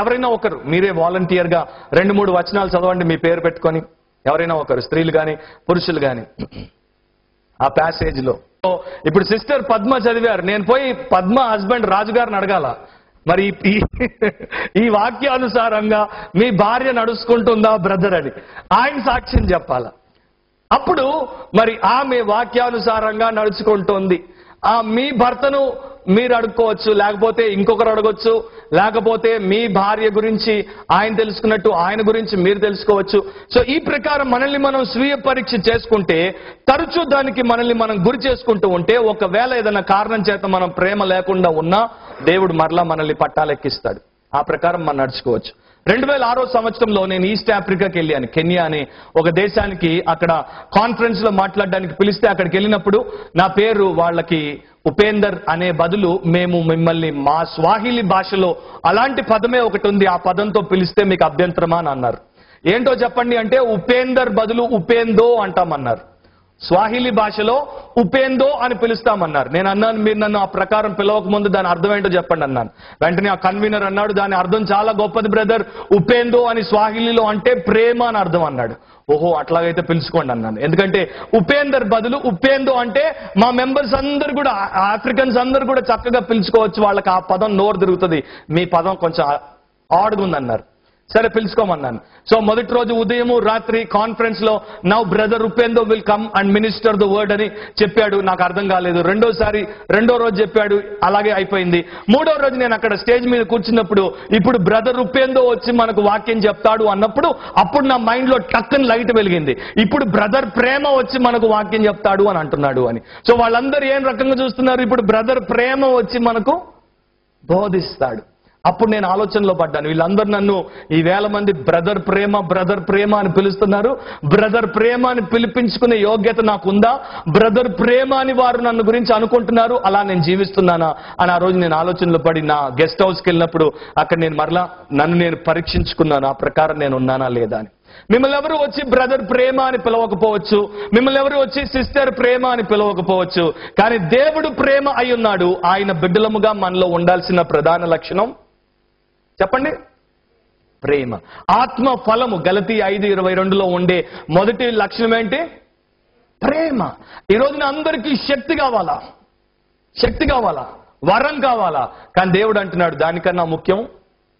ఎవరైనా ఒకరు మీరే వాలంటీర్గా 2-3 వచనాలు చదవండి మీ పేరు పెట్టుకొని. ఎవరైనా ఒకరు, స్త్రీలు కానీ పురుషులు కానీ, ఆ ప్యాసేజ్లో. ఇప్పుడు సిస్టర్ పద్మ చదివారు, నేను పోయి పద్మ హస్బెండ్ రాజుగారిని అడగాల, మరి ఈ వాక్యానుసారంగా మీ భార్య నడుచుకుంటుందా బ్రదర్ అని ఆయన సాక్ష్యం చెప్పాల. అప్పుడు మరి ఆమె వాక్యానుసారంగా నడుచుకుంటుంది. మీ భర్తను మీరు అడుక్కోవచ్చు, లేకపోతే ఇంకొకరు అడగొచ్చు, లేకపోతే మీ భార్య గురించి ఆయన తెలుసుకున్నట్టు ఆయన గురించి మీరు తెలుసుకోవచ్చు. సో ఈ ప్రకారం మనల్ని మనం స్వీయ పరీక్ష చేసుకుంటే, తరచూ దానికి మనల్ని మనం గురి చేసుకుంటూ ఉంటే, ఒకవేళ ఏదైనా కారణం చేత మనం ప్రేమ లేకుండా ఉన్నా దేవుడు మరలా మనల్ని పట్టాలెక్కిస్తాడు. ఆ ప్రకారం మనం నడుచుకోవచ్చు. 2006 సంవత్సరంలో నేను ఈస్ట్ ఆఫ్రికాకి వెళ్ళాను. కెన్యా అనే ఒక దేశానికి అక్కడ కాన్ఫరెన్స్ లో మాట్లాడడానికి పిలిస్తే అక్కడికి వెళ్ళినప్పుడు నా పేరు వాళ్ళకి ఉపేందర్ అనే బదులు మేము మిమ్మల్ని మా స్వాహిలి భాషలో అలాంటి పదమే ఒకటి ఉంది, ఆ పదంతో పిలిస్తే మీకు అభ్యంతరమా అని అన్నారు. ఏంటో చెప్పండి అంటే ఉపేందర్ బదులు ఉపేందో అంటామన్నారు. స్వాహిలి భాషలో ఉపేందో అని పిలుస్తామన్నారు. నేను అన్నాను, మీరు నన్ను ఆ ప్రకారం పిలవక ముందు దాని అర్థం ఏంటో చెప్పండి అన్నాను. వెంటనే ఆ కన్వీనర్ అన్నాడు, దాని అర్థం చాలా గొప్పది బ్రదర్, ఉపేందో అని స్వాహిలిలో అంటే ప్రేమ అని అర్థం అన్నాడు. ఓహో అట్లాగైతే పిలుచుకోండి అన్నాను. ఎందుకంటే ఉపేందర్ బదులు ఉపేందో అంటే మా మెంబర్స్ అందరు కూడా, ఆఫ్రికన్స్ అందరు కూడా చక్కగా పిలుచుకోవచ్చు, వాళ్ళకి ఆ పదం నోరు తిరుగుతుంది, మీ పదం కొంచెం ఆడుగుందన్నారు. సరే పిలుచుకోమన్నాను. సో మొదటి రోజు ఉదయము రాత్రి కాన్ఫరెన్స్ లో now brother Upendo will come and minister the word అని చెప్పాడు. నాకు అర్థం కాలేదు. రెండో రోజు చెప్పాడు, అలాగే అయిపోయింది. మూడో రోజు నేను అక్కడ స్టేజ్ మీద కూర్చున్నప్పుడు ఇప్పుడు బ్రదర్ ఉపేందో వచ్చి మనకు వాక్యం చెప్తాడు అన్నప్పుడు అప్పుడు నా మైండ్ లో టక్కని లైట్ వెలిగింది. ఇప్పుడు బ్రదర్ ప్రేమ వచ్చి మనకు వాక్యం చెప్తాడు అని అంటున్నాడు అని. సో వాళ్ళందరూ ఏం రకంగా చూస్తున్నారు, ఇప్పుడు బ్రదర్ ప్రేమ వచ్చి మనకు బోధిస్తాడు. అప్పుడు నేను ఆలోచనలో పడ్డాను, వీళ్ళందరూ నన్ను ఈ 1000 మంది బ్రదర్ ప్రేమ అని పిలుస్తున్నారు. బ్రదర్ ప్రేమ అని పిలిపించుకునే యోగ్యత నాకుందా? బ్రదర్ ప్రేమ అని వారు నన్ను గురించి అనుకుంటున్నారు, అలా నేను జీవిస్తున్నానా అని ఆ రోజు నేను ఆలోచనలో పడి నా గెస్ట్ హౌస్కి వెళ్ళినప్పుడు అక్కడ నేను మరలా నన్ను నేను పరీక్షించుకున్నాను, ఆ ప్రకారం నేను ఉన్నానా లేదా అని. మిమ్మల్ని ఎవరు వచ్చి బ్రదర్ ప్రేమ అని పిలవకపోవచ్చు, మిమ్మల్ని ఎవరు వచ్చి సిస్టర్ ప్రేమ అని పిలవకపోవచ్చు, కానీ దేవుడు ప్రేమ అయి ఉన్నాడు. ఆయన బిడ్డలముగా మనలో ఉండాల్సిన ప్రధాన లక్షణం చెప్పండి, ప్రేమ. ఆత్మ ఫలము గలతీ 5:22లో ఉండే మొదటి లక్షణం ఏంటి? ప్రేమ. ఈ రోజున అందరికీ శక్తి కావాలా, వరం కావాలా, కానీ దేవుడు అంటున్నాడు దానికన్నా ముఖ్యం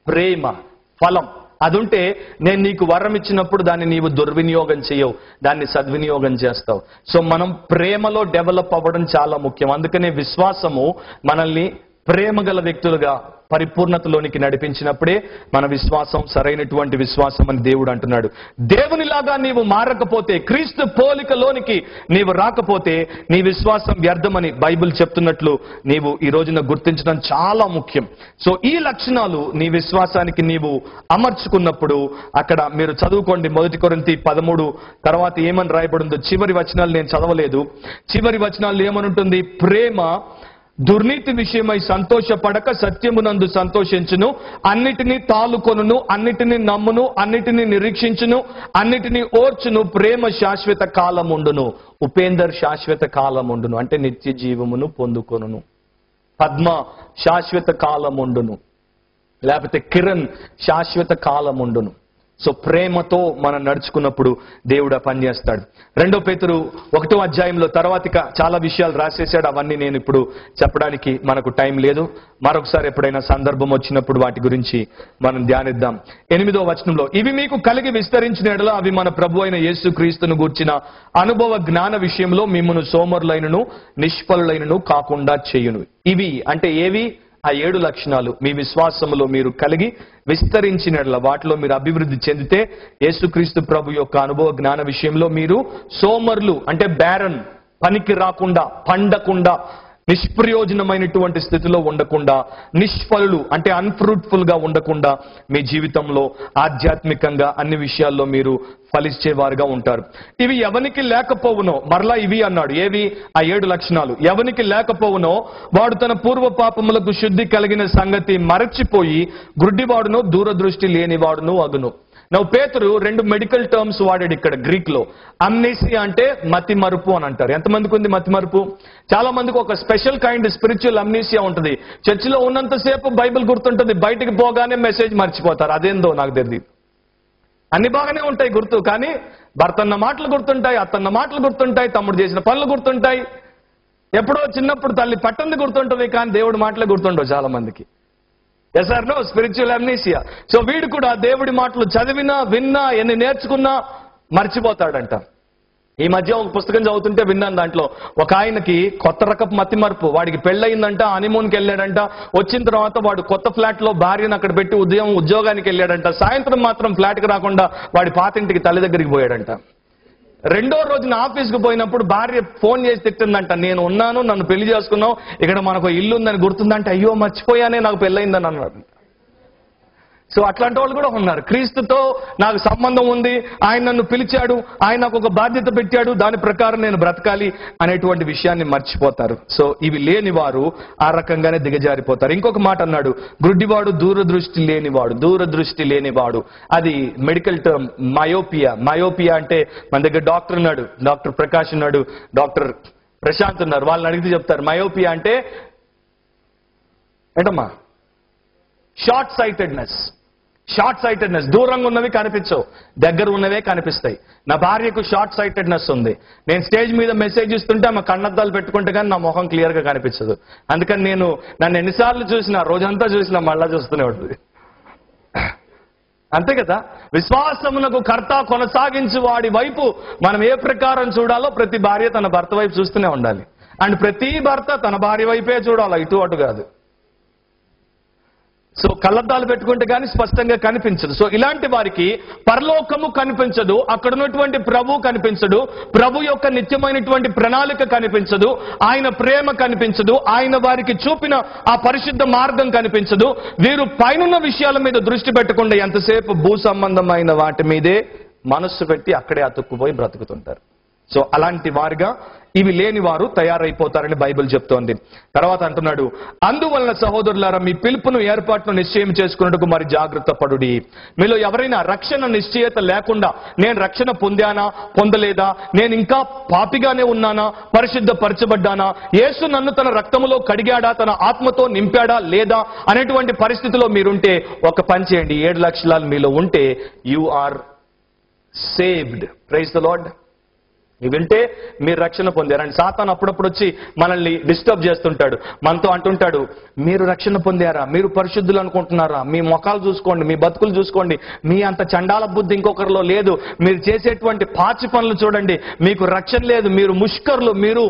ప్రేమ, ఫలం. అదుంటే నేను నీకు వరం ఇచ్చినప్పుడు దాన్ని నీవు దుర్వినియోగం చేయవు, దాన్ని సద్వినియోగం చేస్తావు. సో మనం ప్రేమలో డెవలప్ అవ్వడం చాలా ముఖ్యం. అందుకనే విశ్వాసము మనల్ని ప్రేమగల వ్యక్తులుగా పరిపూర్ణతలోనికి నడిపించినప్పుడే మన విశ్వాసం సరైనటువంటి విశ్వాసం అని దేవుడు అంటున్నాడు. దేవునిలాగా నీవు మారకపోతే, క్రీస్తు పోలికలోనికి నీవు రాకపోతే నీ విశ్వాసం వ్యర్థమని బైబిల్ చెప్తున్నట్లు నీవు ఈ రోజున గుర్తించడం చాలా ముఖ్యం. సో ఈ లక్షణాలు నీ విశ్వాసానికి నీవు అమర్చుకున్నప్పుడు అక్కడ మీరు చదువుకోండి, 1 కొరింథీ 13 తర్వాత ఏమని రాయబడిందో. చివరి వచనాలు నేను చదవలేదు. చివరి వచనాలు ఏమనుంటుంది? ప్రేమ దుర్నీతి విషయమై సంతోషపడక సత్యమునందు సంతోషించును, అన్నిటినీ తాలుకొనును, అన్నిటినీ నమ్మును, అన్నిటినీ నిరీక్షించును, అన్నిటినీ ఓర్చును. ప్రేమ శాశ్వత కాలముండును. ఉపేందర్ శాశ్వత కాలముండును అంటే నిత్య జీవమును పొందుకొనును. పద్మ శాశ్వత కాలముండును, లేకపోతే కిరణ్ శాశ్వత కాలముండును. సో ప్రేమతో మనం నడుచుకున్నప్పుడు దేవుడు పనిచేస్తాడు. 2 పేతురు 1వ అధ్యాయంలో తర్వాతి చాలా విషయాలు రాసేసాడు. అవన్నీ నేను ఇప్పుడు చెప్పడానికి మనకు టైం లేదు. మరొకసారి ఎప్పుడైనా సందర్భం వచ్చినప్పుడు వాటి గురించి మనం ధ్యానిద్దాం. 8వ వచనంలో, ఇవి మీకు కలిగి విస్తరించిన ఎడల అవి మన ప్రభు అయిన యేసుక్రీస్తును గూర్చిన అనుభవ జ్ఞాన విషయంలో మిమ్మును సోమరులైనను నిష్ఫలులైనను కాకుండా చేయును. ఇవి అంటే ఏవి? ఆ 7 లక్షణాలు మీ విశ్వాసములో మీరు కలిగి విస్తరించిన వాటిలో మీరు అభివృద్ధి చెందితే యేసుక్రీస్తు ప్రభు యొక్క అనుభవ జ్ఞాన విషయంలో మీరు సోమరులు అంటే బ్యారన్, పనికి రాకుండా, పండకుండా, నిష్ప్రయోజనమైనటువంటి స్థితిలో ఉండకుండా, నిష్ఫలులు అంటే అన్ఫ్రూట్ఫుల్ గా ఉండకుండా మీ జీవితంలో ఆధ్యాత్మికంగా అన్ని విషయాల్లో మీరు ఫలించేవారుగా ఉంటారు. ఇవి ఎవనికి లేకపోవునో, మరలా ఇవి అన్నాడు. ఏవి? ఆ 7 లక్షణాలు. ఎవనికి లేకపోవునో వాడు తన పూర్వ పాపములకు శుద్ధి కలిగిన సంగతి మరచిపోయి గుడ్డివాడును దూరదృష్టి లేనివాడును అగును. నువ్వు పేతురు 2 మెడికల్ టర్మ్స్ వాడాడు ఇక్కడ గ్రీక్ లో. అమ్నీసియా అంటే మతి మరుపు అని అంటారు. ఎంతమందికి ఉంది మతి మరుపు? చాలా మందికి ఒక స్పెషల్ కైండ్ స్పిరిచువల్ అమ్నీసియా ఉంటుంది. చర్చిలో ఉన్నంతసేపు బైబిల్ గుర్తుంటుంది, బయటికి పోగానే మెసేజ్ మర్చిపోతారు. అదేందో నాకు తెలియదు. అన్ని బాగానే ఉంటాయి గుర్తు, కానీ భర్త అన్న మాటలు గుర్తుంటాయి, అత్తన్న మాటలు గుర్తుంటాయి, తమ్ముడు చేసిన పనులు గుర్తుంటాయి, ఎప్పుడో చిన్నప్పుడు తల్లి పట్టంది గుర్తుంటుంది, కానీ దేవుడి మాటలే గుర్తుండవు చాలా మందికి. Yes or no? Spiritual amnesia. So వీడు కూడా దేవుడి మాటలు చదివినా విన్నా ఎన్ని నేర్చుకున్నా మర్చిపోతాడంట. ఈ మధ్య ఒక పుస్తకం చదువుతుంటే విన్నాను, దాంట్లో ఒక ఆయనకి కొత్త రకపు మతి మరుపు. వాడికి పెళ్ళయిందంట, హనీమూన్కి వెళ్ళాడంట, వచ్చిన తర్వాత వాడు కొత్త ఫ్లాట్ లో భార్యను అక్కడ పెట్టి ఉద్యోగానికి వెళ్ళాడంట. సాయంత్రం మాత్రం ఫ్లాట్కి రాకుండా వాడి పాతింటికి తల్లి దగ్గరికి పోయాడంట. రెండో రోజున ఆఫీస్కి పోయినప్పుడు భార్య ఫోన్ చేసి తిట్టిందంట, నేను ఉన్నాను, నన్ను పెళ్లి చేసుకున్నావు, ఇక్కడ మనకు ఇల్లు ఉందని గుర్తుందంటే, అయ్యో మర్చిపోయానే నాకు పెళ్ళయిందని అన్నాడు. సో అట్లాంటి వాళ్ళు కూడా ఉన్నారు. క్రీస్తుతో నాకు సంబంధం ఉంది, ఆయన నన్ను పిలిచాడు, ఆయన నాకు ఒక బాధ్యత పెట్టాడు, దాని ప్రకారం నేను బ్రతకాలి అనేటువంటి విషయాన్ని మర్చిపోతారు. సో ఇవి లేని వారు ఆ రకంగానే దిగజారిపోతారు. ఇంకొక మాట అన్నాడు, గుడ్డివాడు దూరదృష్టి లేనివాడు. దూరదృష్టి లేనివాడు అది మెడికల్ టర్మ్, మయోపియా. మయోపియా అంటే మన దగ్గర డాక్టర్ ఉన్నాడు, డాక్టర్ ప్రకాష్ ఉన్నాడు, డాక్టర్ ప్రశాంత్ ఉన్నారు. వాళ్ళని అడిగితే చెప్తారు మయోపియా అంటే ఏంటమ్మా? Short sightedness. Short sightedness. దూరంగా ఉన్నవి కనిపించవు, దగ్గర ఉన్నవే కనిపిస్తాయి. నా భార్యకు షార్ట్ సైటెడ్నెస్ ఉంది. నేను స్టేజ్ మీద మెసేజ్ ఇస్తుంటే ఆమె కన్నద్దాలు పెట్టుకుంటే కానీ నా మొహం క్లియర్ గా కనిపించదు. అందుకని నన్ను ఎన్నిసార్లు చూసినా, రోజంతా చూసినా మళ్ళా చూస్తూనే ఉంటుంది. అంతే కదా? విశ్వాసమునకు కర్త కొనసాగించు వాడి వైపు మనం ఏ ప్రకారం చూడాలో ప్రతి భార్య తన భర్త వైపు చూస్తూనే ఉండాలి. అండ్ ప్రతి భర్త తన భార్య వైపే చూడాలి, ఇటు అటు కాదు. సో కళ్ళద్దాలు పెట్టుకుంటే కానీ స్పష్టంగా కనిపించదు. సో ఇలాంటి వారికి పరలోకము కనిపించదు, అక్కడ ఉన్నటువంటి ప్రభు కనిపించడు, ప్రభు యొక్క నిత్యమైనటువంటి ప్రణాళిక కనిపించదు, ఆయన ప్రేమ కనిపించదు, ఆయన వారికి చూపిన ఆ పరిశుద్ధ మార్గం కనిపించదు. వీరు పైనున్న విషయాల మీద దృష్టి పెట్టకుండా ఎంతసేపు భూ సంబంధమైన వాటి మీదే మనస్సు పెట్టి అక్కడే అతుక్కుపోయి బ్రతుకుతుంటారు. సో అలాంటి వారుగా ఇవి లేని వారు తయారైపోతారని బైబిల్ చెప్తోంది. తర్వాత అంటున్నాడు, అందువలన సహోదరులారా మీ పిలుపును ఏర్పాటును నిశ్చయం చేసుకున్నట్టుకు మరి జాగ్రత్త పడుడి. మీలో ఎవరైనా రక్షణ నిశ్చయత లేకుండా, నేను రక్షణ పొందానా పొందలేదా, నేను ఇంకా పాపిగానే ఉన్నానా, పరిశుద్ధపరచబడ్డానా, యేసు నన్ను తన రక్తములో కడిగాడా, తన ఆత్మతో నింపాడా లేదా అనేటువంటి పరిస్థితిలో మీరుంటే ఒక పని చేయండి. 7 లక్షలాలు మీలో ఉంటే you are saved. Praise the Lord. ఇవి వింటే మీరు రక్షణ పొందారని. సాతాను అప్పుడప్పుడు వచ్చి మనల్ని డిస్టర్బ్ చేస్తుంటాడు, మనతో అంటుంటాడు, మీరు రక్షణ పొందారా, మీరు పరిశుద్ధులు అనుకుంటున్నారా, మీ ముఖాలు చూసుకోండి, మీ బతుకులు చూసుకోండి, మీ అంత చండాల బుద్ధి ఇంకొకరిలో లేదు, మీరు చేసేటువంటి పాచి పనులు చూడండి, మీకు రక్షణ లేదు, మీరు ముష్కర్లు, మీరు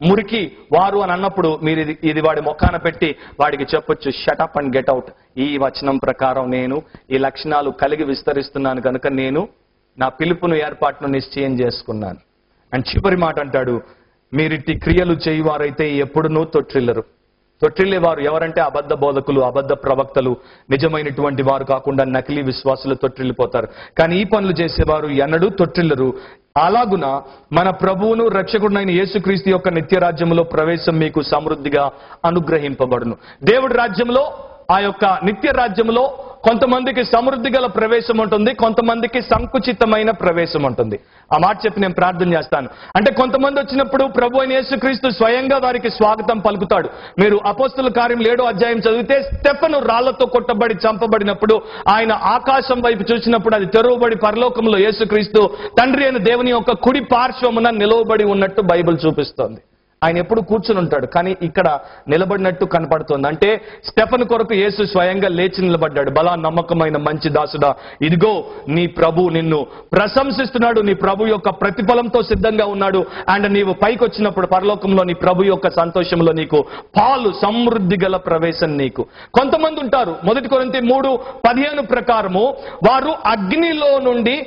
మురికి వారు అని అన్నప్పుడు మీరు ఇది వాడి మొఖాన పెట్టి వాడికి చెప్పొచ్చు, షటప్ అండ్ గెట్ అవుట్. ఈ వచనం ప్రకారం నేను ఈ లక్షణాలు కలిగి విస్తరిస్తున్నాను కనుక నేను నా పిలుపును ఏర్పాటును నిశ్చయం చేసుకున్నాను. అండ్ చివరి మాట అంటాడు, మీరిట్టి క్రియలు చేయువారైతే ఎప్పుడునూ తొట్టిల్లరు. తొట్టిల్లేవారు ఎవరంటే అబద్ధ బోధకులు, అబద్ధ ప్రవక్తలు, నిజమైనటువంటి వారు కాకుండా నకిలీ విశ్వాసులు తొట్టిల్లిపోతారు. కానీ ఈ పనులు చేసేవారు ఎన్నడూ తొట్టిల్లరు. అలాగున మన ప్రభువును రక్షకుడైన యేసుక్రీస్తు యొక్క నిత్య రాజ్యంలో ప్రవేశం మీకు సమృద్ధిగా అనుగ్రహింపబడును. దేవుడి రాజ్యంలో, ఆ యొక్క నిత్య రాజ్యంలో కొంతమందికి సమృద్ధి గల ప్రవేశం ఉంటుంది, కొంతమందికి సంకుచితమైన ప్రవేశం ఉంటుంది. ఆ మాట చెప్పి నేను ప్రార్థన చేస్తాను. అంటే కొంతమంది వచ్చినప్పుడు ప్రభు అయిన యేసుక్రీస్తు స్వయంగా వారికి స్వాగతం పలుకుతాడు. మీరు అపోస్తుల కార్యం 7వ అధ్యాయం చదివితే స్టెఫను రాళ్లతో కొట్టబడి చంపబడినప్పుడు ఆయన ఆకాశం వైపు చూసినప్పుడు అది తెరవబడి పరలోకంలో యేసుక్రీస్తు తండ్రి అయిన దేవుని యొక్క కుడి పార్శ్వమున నిలవబడి ఉన్నట్టు బైబిల్ చూపిస్తోంది. ఆయన ఎప్పుడు కూర్చుని ఉంటాడు, కానీ ఇక్కడ నిలబడినట్టు కనపడుతోంది. అంటే స్టెఫను కొరకు యేసు స్వయంగా లేచి నిలబడ్డాడు. బలా నమ్మకమైన మంచి దాసుడా, ఇదిగో నీ ప్రభు నిన్ను ప్రశంసిస్తున్నాడు, నీ ప్రభు యొక్క ప్రతిఫలంతో సిద్ధంగా ఉన్నాడు. అండ్ నీవు పైకి వచ్చినప్పుడు పరలోకంలో నీ ప్రభు యొక్క సంతోషంలో నీకు పాలు, సమృద్ధి గల ప్రవేశం నీకు. కొంతమంది ఉంటారు, 1 కొరింథీ 3:15 ప్రకారము వారు అగ్నిలో నుండి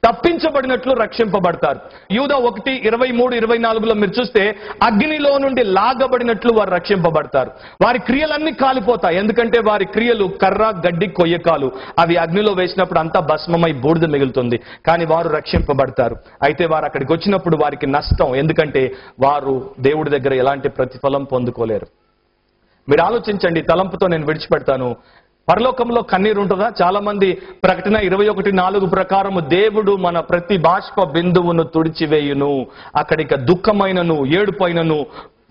తప్పించబడినట్లు రక్షింపబడతారు. యూదా 1:23-24లో మీరు చూస్తే అగ్నిలో నుండి లాగబడినట్లు వారు రక్షింపబడతారు. వారి క్రియలన్నీ కాలిపోతాయి, ఎందుకంటే వారి క్రియలు కర్ర, గడ్డి, కొయ్యకాలు. అవి అగ్నిలో వేసినప్పుడు అంతా భస్మమై బూడిద మిగులుతుంది. కానీ వారు రక్షింపబడతారు. అయితే వారు అక్కడికి వచ్చినప్పుడు వారికి నష్టం, ఎందుకంటే వారు దేవుడి దగ్గర ఎలాంటి ప్రతిఫలం పొందుకోలేరు. మీరు ఆలోచించండి, తలంపుతో నేను విడిచిపెడతాను. పరలోకంలో కన్నీరు ఉంటుందా? చాలా మంది ప్రకటన 21:4 ప్రకారము దేవుడు మన ప్రతి బాష్ప బిందువును తుడిచివేయును, అక్కడిక దుఃఖమైనను ఏడుపైనను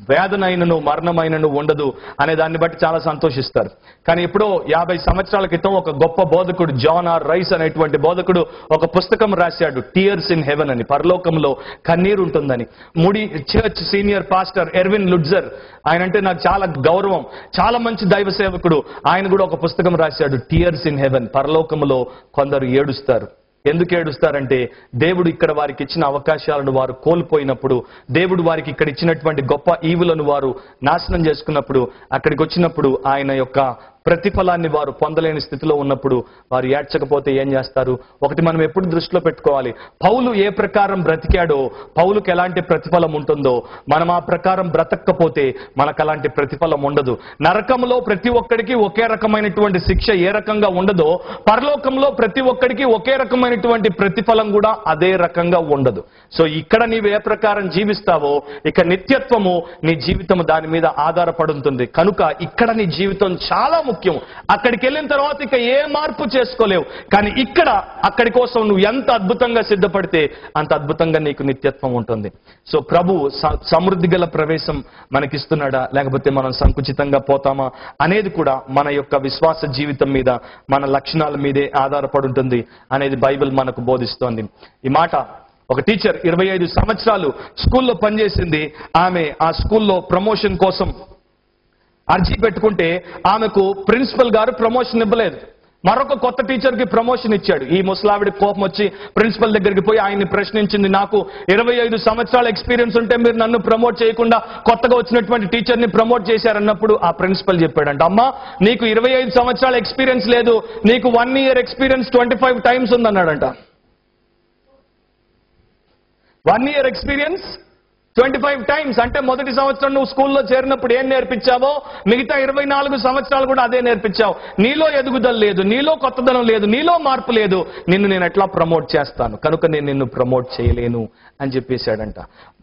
వేదనైనను మరణమైనను ఉండదు అనే దాన్ని బట్టి చాలా సంతోషిస్తారు. కానీ ఎప్పుడో 50 సంవత్సరాల క్రితం ఒక గొప్ప బోధకుడు జాన్ ఆర్ రైస్ అనేటువంటి బోధకుడు ఒక పుస్తకం రాశాడు, టీయర్స్ ఇన్ హెవెన్ అని, పరలోకంలో కన్నీరు ఉంటుందని. ముడి church senior pastor Erwin Lutzer, ఆయన అంటే నాకు చాలా గౌరవం, చాలా మంచి దైవ సేవకుడు, ఆయన కూడా ఒక పుస్తకం రాశాడు, టీయర్స్ ఇన్ హెవెన్, పరలోకంలో కొందరు ఏడుస్తారు. ఎందుకు ఏడుస్తారంటే దేవుడు ఇక్కడ వారికి ఇచ్చిన అవకాశాలను వారు కోల్పోయినప్పుడు, దేవుడు వారికి ఇక్కడ ఇచ్చినటువంటి గొప్ప ఈవులను వారు నాశనం చేసుకున్నప్పుడు, అక్కడికి వచ్చినప్పుడు ఆయన యొక్క ప్రతిఫలాన్ని వారు పొందలేని స్థితిలో ఉన్నప్పుడు వారు ఏడ్చకపోతే ఏం చేస్తారు? ఒకటి మనం ఎప్పుడు దృష్టిలో పెట్టుకోవాలి, పౌలు ఏ ప్రకారం బ్రతికాడో పౌలుకి ఎలాంటి ప్రతిఫలం ఉంటుందో మనం ఆ ప్రకారం బ్రతక్కపోతే మనకు అలాంటి ప్రతిఫలం ఉండదు. నరకంలో ప్రతి ఒక్కడికి ఒకే రకమైనటువంటి శిక్ష ఏ రకంగా ఉండదో, పరలోకంలో ప్రతి ఒక్కడికి ఒకే రకమైనటువంటి ప్రతిఫలం కూడా అదే రకంగా ఉండదు. సో ఇక్కడ నీవు ఏ ప్రకారం జీవిస్తావో ఇక నిత్యత్వము నీ జీవితం దాని మీద ఆధారపడుతుంది. కనుక ఇక్కడ నీ జీవితం చాలా ముఖ్యం. అక్కడికి వెళ్ళిన తర్వాత ఇక ఏ మార్పు చేసుకోలేవు. కానీ ఇక్కడ అక్కడి కోసం నువ్వు ఎంత అద్భుతంగా సిద్ధపడితే అంత అద్భుతంగా నీకు నిత్యత్వం ఉంటుంది. సో ప్రభు సమృద్ధి గల ప్రవేశం మనకిస్తున్నాడా, లేకపోతే మనం సంకుచితంగా పోతామా అనేది కూడా మన యొక్క విశ్వాస జీవితం మీద, మన లక్షణాల మీదే ఆధారపడి ఉంటుంది అనేది బైబిల్ మనకు బోధిస్తోంది. ఈ మాట ఒక టీచర్ 25 సంవత్సరాలు స్కూల్లో పనిచేసింది. ఆమె ఆ స్కూల్లో ప్రమోషన్ కోసం అర్జీ పెట్టుకుంటే ఆమెకు ప్రిన్సిపల్ గారు ప్రమోషన్ ఇవ్వలేదు. మరొక కొత్త టీచర్కి ప్రమోషన్ ఇచ్చాడు. ఈ ముసలావిడి కోపం వచ్చి ప్రిన్సిపల్ దగ్గరికి పోయి ఆయన్ని ప్రశ్నించింది, నాకు 25 సంవత్సరాల ఎక్స్పీరియన్స్ ఉంటే మీరు నన్ను ప్రమోట్ చేయకుండా కొత్తగా వచ్చినటువంటి టీచర్ని ప్రమోట్ చేశారన్నప్పుడు ఆ ప్రిన్సిపల్ చెప్పాడంట, అమ్మా నీకు 25 సంవత్సరాల ఎక్స్పీరియన్స్ లేదు, నీకు 1 year experience 25 times ఉందన్నాడంట. 1 year experience 25 times అంటే మొదటి సంవత్సరం నువ్వు స్కూల్లో చేరినప్పుడు ఏం నేర్పించావో మిగతా 24 సంవత్సరాలు కూడా అదే నేర్పించావు. నీలో ఎదుగుదల లేదు, నీలో కొత్తదనం లేదు, నీలో మార్పు లేదు, నిన్ను నేను ఎట్లా ప్రమోట్ చేస్తాను, కనుక నేను నిన్ను ప్రమోట్ చేయలేను అని చెప్పేశాడంట.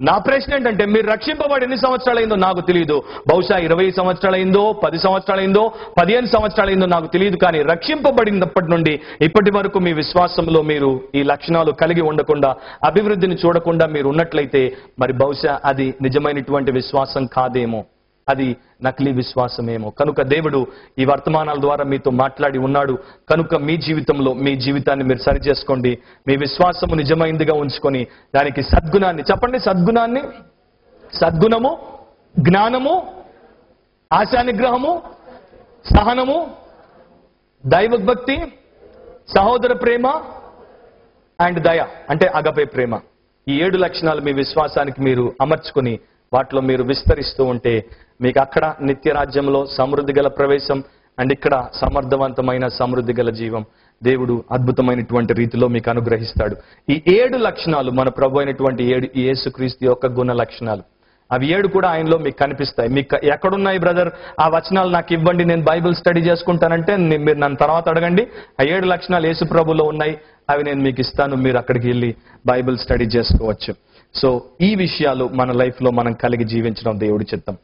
నా ప్రశ్న ఏంటంటే, మీరు రక్షింపబడి ఎన్ని సంవత్సరాలైందో నాకు తెలియదు, బహుశా 20 సంవత్సరాలైందో 10 సంవత్సరాలైందో 15 సంవత్సరాలైందో నాకు తెలియదు, కానీ రక్షింపబడినప్పటి నుండి ఇప్పటి వరకు మీ విశ్వాసంలో మీరు ఈ లక్షణాలు కలిగి ఉండకుండా, అభివృద్ధిని చూడకుండా మీరు ఉన్నట్లయితే మరి బహుశా అది నిజమైనటువంటి విశ్వాసం కాదేమో, అది నకిలీ విశ్వాసమేమో. కనుక దేవుడు ఈ వర్తమానాల ద్వారా మీతో మాట్లాడి ఉన్నాడు. కనుక మీ జీవితంలో మీ జీవితాన్ని మీరు సరి చేసుకోండి. మీ విశ్వాసము నిజమైందిగా ఉంచుకొని దానికి సద్గుణాన్ని, చెప్పండి సద్గుణాన్ని, సద్గుణము, జ్ఞానము, ఆశానిగ్రహము, సహనము, దైవభక్తి, సహోదర ప్రేమ అండ్ దయ అంటే అగపే ప్రేమ. ఈ 7 లక్షణాలు మీ విశ్వాసానికి మీరు అమర్చుకుని వాటిలో మీరు విస్తరిస్తూ ఉంటే మీకు అక్కడ నిత్య రాజ్యంలో సమృద్ధి గల ప్రవేశం అండ్ ఇక్కడ సమర్థవంతమైన సమృద్ధి గల జీవం దేవుడు అద్భుతమైనటువంటి రీతిలో మీకు అనుగ్రహిస్తాడు. ఈ 7 లక్షణాలు మన ప్రభు అయినటువంటి యేసుక్రీస్తు యొక్క గుణ లక్షణాలు. అవి 7 కూడా ఆయనలో మీకు కనిపిస్తాయి. మీకు ఎక్కడున్నాయి బ్రదర్ ఆ వచనాలు నాకు ఇవ్వండి, నేను బైబిల్ స్టడీ చేసుకుంటానంటే మీరు నన్ను తర్వాత అడగండి. ఆ 7 లక్షణాలు యేసు ప్రభులో ఉన్నాయి, అవి నేను మీకు ఇస్తాను, మీరు అక్కడికి వెళ్ళి బైబిల్ స్టడీ చేసుకోవచ్చు. సో ఈ విషయాలు మన లైఫ్లో మనం కలిగి జీవించడం దేవుడి చిత్తం.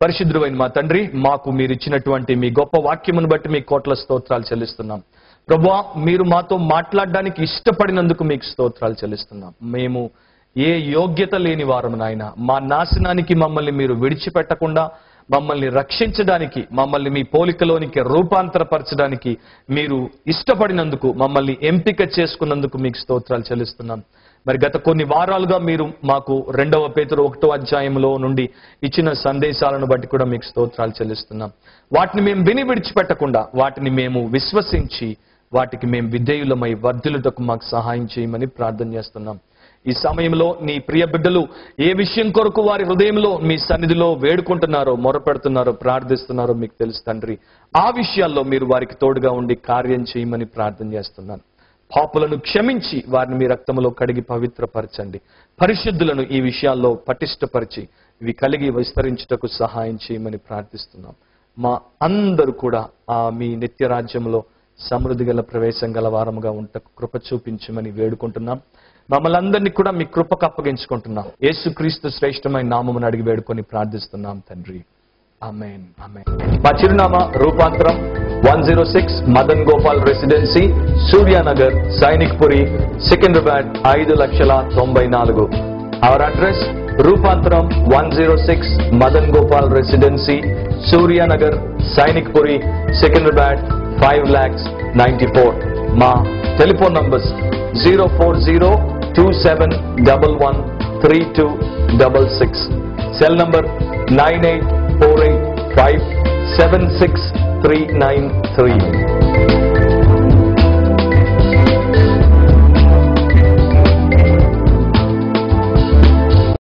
పరిశుద్ధుడైన మా తండ్రి, మాకు మీరు ఇచ్చినటువంటి మీ గొప్ప వాక్యమును బట్టి మీ కోట్ల స్తోత్రాలు చెల్లిస్తున్నాం. ప్రభువా, మీరు మాతో మాట్లాడడానికి ఇష్టపడినందుకు మీకు స్తోత్రాలు చెల్లిస్తున్నాం. మేము ఏ యోగ్యత లేని వారము నాయన, మా నాశనానికి మమ్మల్ని మీరు విడిచిపెట్టకుండా మమ్మల్ని రక్షించడానికి, మమ్మల్ని మీ పోలికలోనికి రూపాంతరపరచడానికి మీరు ఇష్టపడినందుకు, మమ్మల్ని ఎంపిక చేసుకున్నందుకు మీకు స్తోత్రాలు చెల్లిస్తున్నాం. మరి గత కొన్ని వారాలుగా మీరు మాకు 2వ పేతురు 1వ అధ్యాయంలో నుండి ఇచ్చిన సందేశాలను బట్టి కూడా మీకు స్తోత్రాలు చెల్లిస్తున్నాం. వాటిని మేము విని విడిచిపెట్టకుండా వాటిని మేము విశ్వసించి వాటికి మేము విధేయులమై వర్ధిల్లుటకు మాకు సహాయం చేయమని ప్రార్థన చేస్తున్నాం. ఈ సమయంలో నీ ప్రియ బిడ్డలు ఏ విషయం కొరకు వారి హృదయంలో మీ సన్నిధిలో వేడుకుంటున్నారో, మొరపెడుతున్నారో, ప్రార్థిస్తున్నారో మీకు తెలుసు తండ్రి. ఆ విషయాల్లో మీరు వారికి తోడుగా ఉండి కార్యం చేయమని ప్రార్థన చేస్తున్నాను. పాపులను క్షమించి వారిని మీ రక్తములో కడిగి పవిత్రపరచండి. పరిశుద్ధులను ఈ విషయాల్లో పటిష్టపరిచి ఇవి కలిగి విస్తరించుటకు సహాయం చేయమని ప్రార్థిస్తున్నాం. మా అందరూ కూడా మీ నిత్య రాజ్యంలో సమృద్ధి గల ప్రవేశం గల వారముగా ఉంటకు కృప చూపించమని వేడుకుంటున్నాం. మమ్మల్ని అందరినీ కూడా మీ కృపకు అప్పగించుకుంటున్నాం. యేసుక్రీస్తు శ్రేష్టమైన నామమును అడిగి వేడుకొని ప్రార్థిస్తున్నాం తండ్రి. ఆమేన్, ఆమేన్. మా చిరునామా రూపాంతరం 106 Madan Gopal residency, Surya Nagar, Sainikpuri, Secunderabad 5,94,000. Our address, Rupantaram 106 Madan Gopal residency, Surya Nagar, Sainikpuri, Secunderabad 5,94,000. మా టెలిఫోన్ నంబర్స్ 04027113266, సెల్ నంబర్ 9848576393.